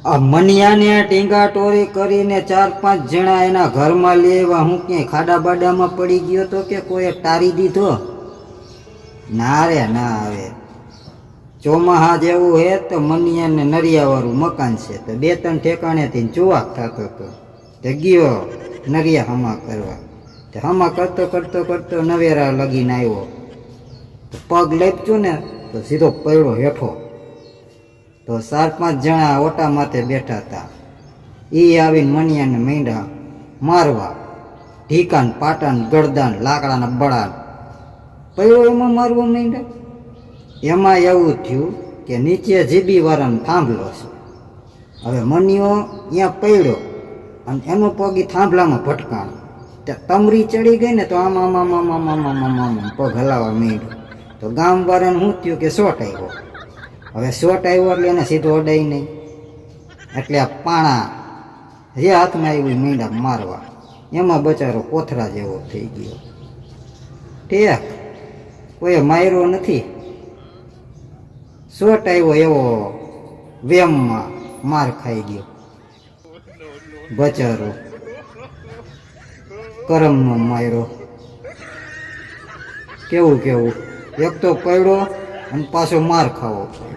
આ મનિયાને ટીંગા ટોરી કરીને 4-5 જણા એના ઘરમાં લેવા હું ક્યાંય ખાડા બાડામાં પડી ગયો તો કે કોઈ તારી દીધો? ના રે ના આવે. ચોમાહા જેવું હે તો મનિયાને નરિયાવાળું મકાન છે તો 2-3 ઠેકાણેથી ચુવાક થતો હતો. તે ગયો નરિયા હમા કરવા. તે હમા કરતો નવેરા લગીને આવ્યો. પગ લેપચ્યું ને તો સીધો પડ્યો હેઠો. તો 4-5 જણા ઓટા માથે બેઠા હતા. એ આવીને મનિયાને માંડ્યા મારવા. ઢીકાન પાટાન ગળદાન લાકડાના બળાન પડ્યો એમાં મારવા માંડ્યા. એમાં એવું થયું કે નીચે જીબી વાળાનો થાંભલો છે. હવે મનિયો ત્યાં પડ્યો અને એનો પગ એ થાંભલામાં ભટકાણો. ત્યાં તમરી ચડી ગઈ ને તો આમ પગ હલાવવા માંડ્યો. તો ગામ વાળાને શું થયું કે શોટ આવ્યો. હવે શોટ આવ્યો એટલે એને સીધો અડાય નહીં. એટલે આ પાણા જે હાથમાં આવ્યું મીંડા મારવા. એમાં બચારો કોથરા જેવો થઈ ગયો. ઠેક કોઈ માર્યો નથી. શોટ આવ્યો એવો વેમમાં માર ખાઈ ગયો બચારો. કરમનો માર્યો. કેવું એક તો પડ્યો અને પાછો માર ખાવો પડ્યો.